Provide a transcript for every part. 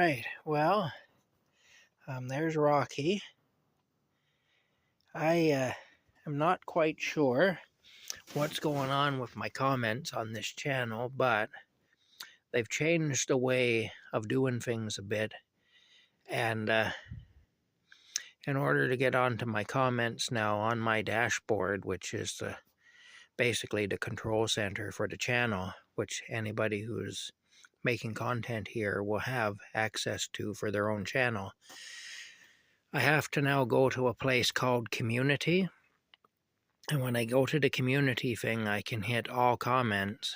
right. Well, there's Rocky. I am not quite sure what's going on with my comments on this channel, but they've changed the way of doing things a bit. And in order to get onto my comments now on my dashboard, which is basically the control center for the channel, which anybody who's making content here will have access to for their own channel, I have to now go to a place called Community. And when I go to the community thing, I can hit all comments.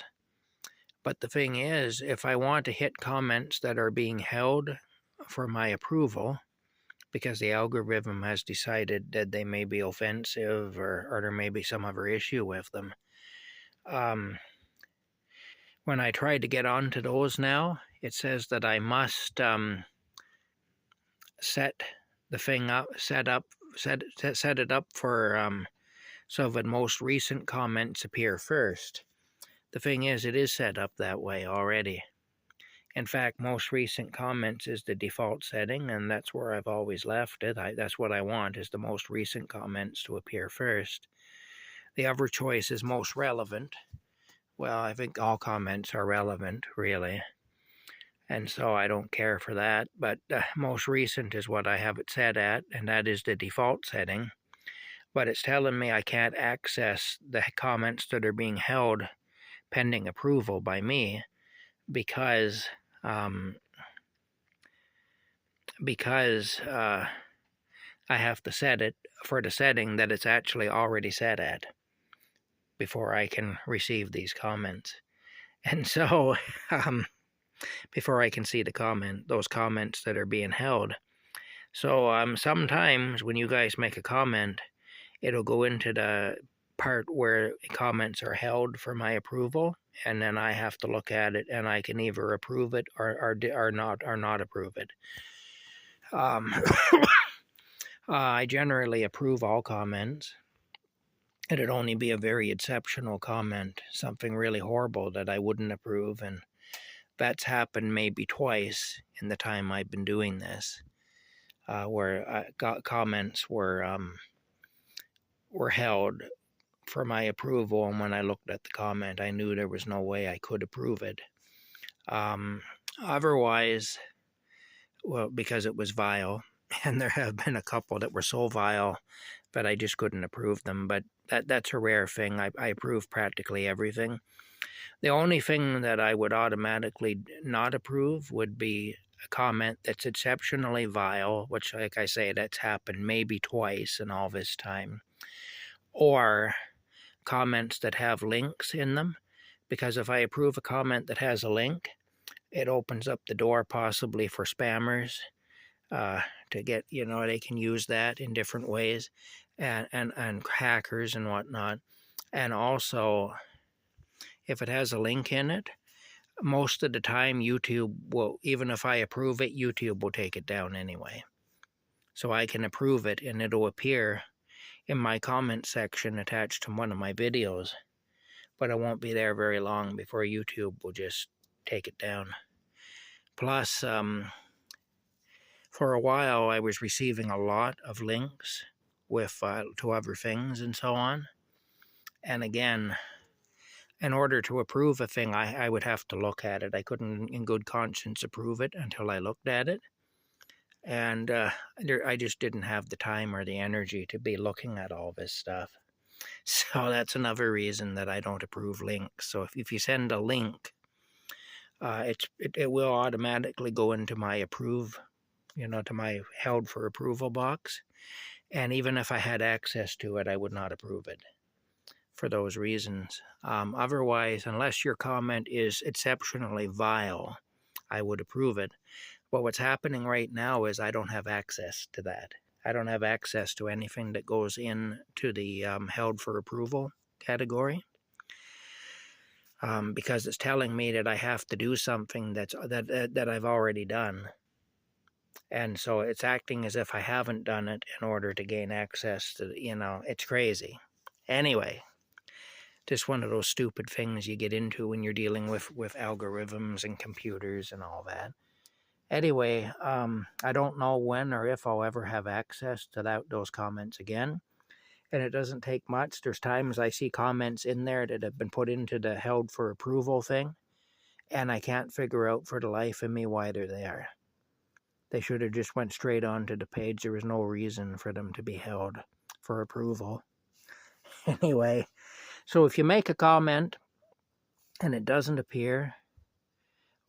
But the thing is, if I want to hit comments that are being held for my approval, because the algorithm has decided that they may be offensive or there may be some other issue with them, when I try to get onto those now, it says that I must set the thing up, set it up for so the most recent comments appear first. The thing is, it is set up that way already. In fact, most recent comments is the default setting, and that's where I've always left it. That's what I want, is the most recent comments to appear first. The other choice is most relevant. Well, I think all comments are relevant, really. And so I don't care for that, but most recent is what I have it set at, and that is the default setting. But it's telling me I can't access the comments that are being held pending approval by me because I have to set it for the setting that it's actually already set at before I can receive these comments. And so before I can see those comments that are being held. So sometimes when you guys make a comment, it'll go into the part where comments are held for my approval, and then I have to look at it, and I can either approve it or not approve it. I generally approve all comments. It'd only be a very exceptional comment, something really horrible that I wouldn't approve, and that's happened maybe twice in the time I've been doing this, where comments were held for my approval, and when I looked at the comment, I knew there was no way I could approve it. Otherwise, well, because it was vile, and there have been a couple that were so vile that I just couldn't approve them, but that's a rare thing. I approve practically everything. The only thing that I would automatically not approve would be a comment that's exceptionally vile, which, like I say, that's happened maybe twice in all this time, or comments that have links in them, because if I approve a comment that has a link, it opens up the door possibly for spammers to get, they can use that in different ways, and hackers and whatnot. And also, if it has a link in it, most of the time YouTube will, even if I approve it, YouTube will take it down anyway. So I can approve it and it'll appear in my comment section attached to one of my videos, but it won't be there very long before YouTube will just take it down. Plus, for a while I was receiving a lot of links with to other things and so on. And again, in order to approve a thing, I would have to look at it. I couldn't in good conscience approve it until I looked at it. And I just didn't have the time or the energy to be looking at all this stuff. So that's another reason that I don't approve links. So if you send a link, it will automatically go into my approve, to my held for approval box. And even if I had access to it, I would not approve it for those reasons. Otherwise, unless your comment is exceptionally vile, I would approve it. But what's happening right now is I don't have access to that. I don't have access to anything that goes into the held for approval category, because it's telling me that I have to do something that I've already done. And so it's acting as if I haven't done it in order to gain access to, it's crazy. Anyway, just one of those stupid things you get into when you're dealing with algorithms and computers and all that. Anyway, I don't know when or if I'll ever have access to those comments again. And it doesn't take much. There's times I see comments in there that have been put into the held for approval thing, and I can't figure out for the life of me why they're there. They should have just went straight on to the page. There was no reason for them to be held for approval. Anyway, so if you make a comment and it doesn't appear,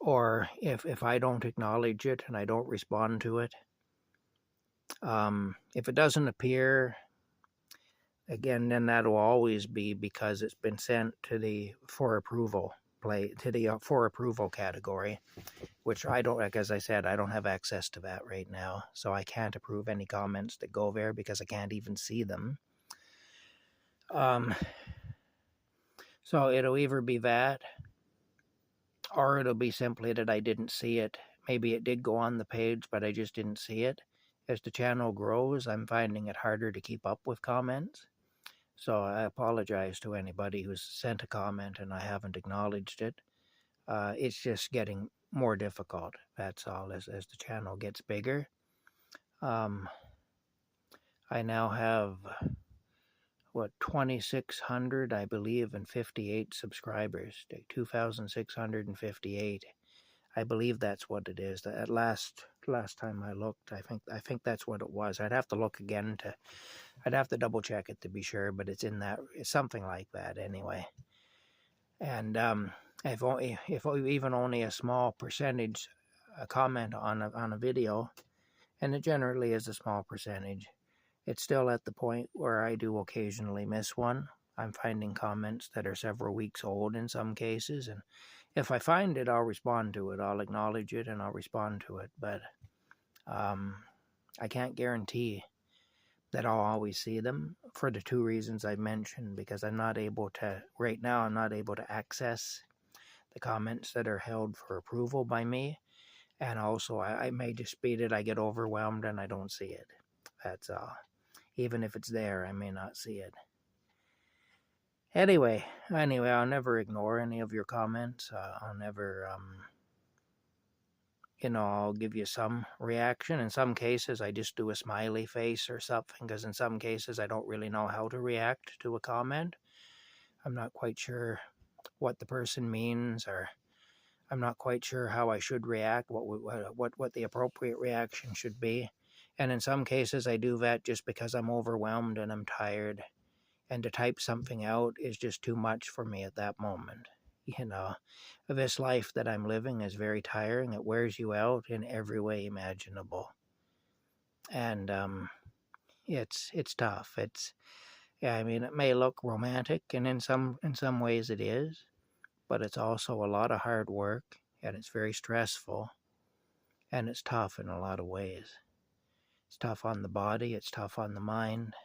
or if I don't acknowledge it and I don't respond to it, if it doesn't appear, again, then that'll always be because it's been sent to the for approval for approval category, which I don't, like as I said, I don't have access to that right now, so I can't approve any comments that go there because I can't even see them. So it'll either be that, or it'll be simply that I didn't see it. Maybe it did go on the page, but I just didn't see it. As the channel grows, I'm finding it harder to keep up with comments. So I apologize to anybody who's sent a comment and I haven't acknowledged it. It's just getting more difficult, that's all, as the channel gets bigger. I now have, 2,600, I believe, and 58 subscribers. 2,658. I believe that's what it is. At last time I looked, I think that's what it was. I'd have to look again I'd have to double check it to be sure, but it's something like that anyway. And if even only a small percentage comment on a video, and it generally is a small percentage, it's still at the point where I do occasionally miss one. I'm finding comments that are several weeks old in some cases, and if I find it, I'll respond to it. I'll acknowledge it and I'll respond to it, but I can't guarantee that I'll always see them for the two reasons I mentioned, because I'm not able to, right now, I'm not able to access the comments that are held for approval by me, and also I may just beat it, I get overwhelmed and I don't see it. That's all. Even if it's there, I may not see it. Anyway, I'll never ignore any of your comments. I'll never, I'll give you some reaction. In some cases, I just do a smiley face or something, because in some cases, I don't really know how to react to a comment. I'm not quite sure what the person means, or I'm not quite sure how I should react, what the appropriate reaction should be. And in some cases, I do that just because I'm overwhelmed and I'm tired, and to type something out is just too much for me at that moment. This life that I'm living is very tiring. It wears you out in every way imaginable. And it's tough. It may look romantic, and in some ways it is, but it's also a lot of hard work, and it's very stressful, and it's tough in a lot of ways. It's tough on the body, it's tough on the mind,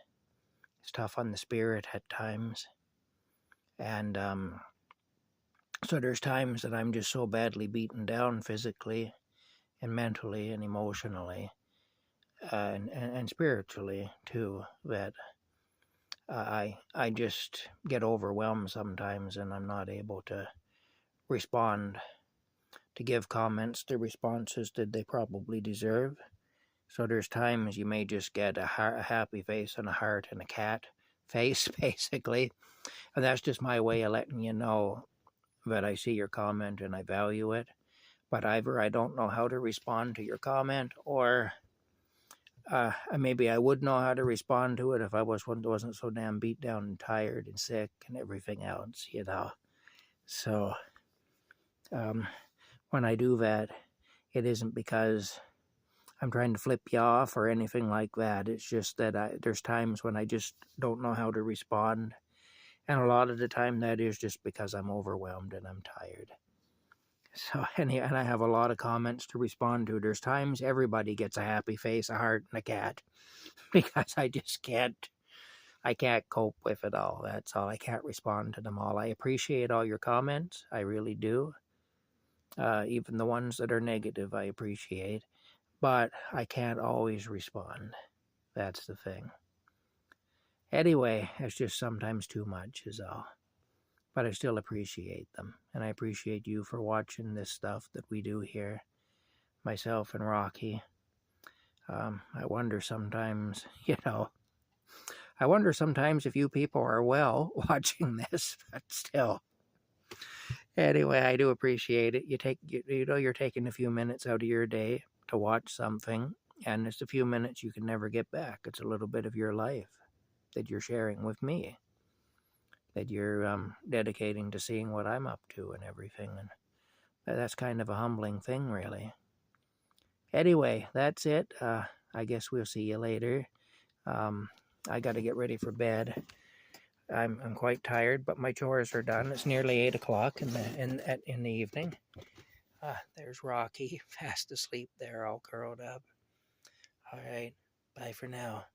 it's tough on the spirit at times. And so there's times that I'm just so badly beaten down physically and mentally and emotionally and spiritually too, that I just get overwhelmed sometimes, and I'm not able to respond, to give comments the responses that they probably deserve. So there's times you may just get a happy face and a heart and a cat face, basically. And that's just my way of letting you know that I see your comment and I value it. But either I don't know how to respond to your comment, or maybe I would know how to respond to it if I wasn't so damn beat down and tired and sick and everything else, So when I do that, it isn't because I'm trying to flip you off or anything like that. It's just that there's times when I just don't know how to respond. And a lot of the time that is just because I'm overwhelmed and I'm tired. So, and I have a lot of comments to respond to. There's times everybody gets a happy face, a heart, and a cat, because I just can't cope with it all. That's all. I can't respond to them all. I appreciate all your comments. I really do. Even the ones that are negative, I appreciate. But I can't always respond. That's the thing. Anyway, it's just sometimes too much is all. But I still appreciate them. And I appreciate you for watching this stuff that we do here. myself and Rocky. I wonder sometimes, I wonder sometimes if you people are well watching this, but still. Anyway, I do appreciate it. You're taking a few minutes out of your day to watch something, and it's a few minutes you can never get back. It's a little bit of your life that you're sharing with me, that you're dedicating to seeing what I'm up to and everything, and that's kind of a humbling thing, really. Anyway, that's it. I guess we'll see you later. I got to get ready for bed. I'm quite tired, but my chores are done. It's nearly 8 o'clock in the evening. There's Rocky, fast asleep there, all curled up. All right, bye for now.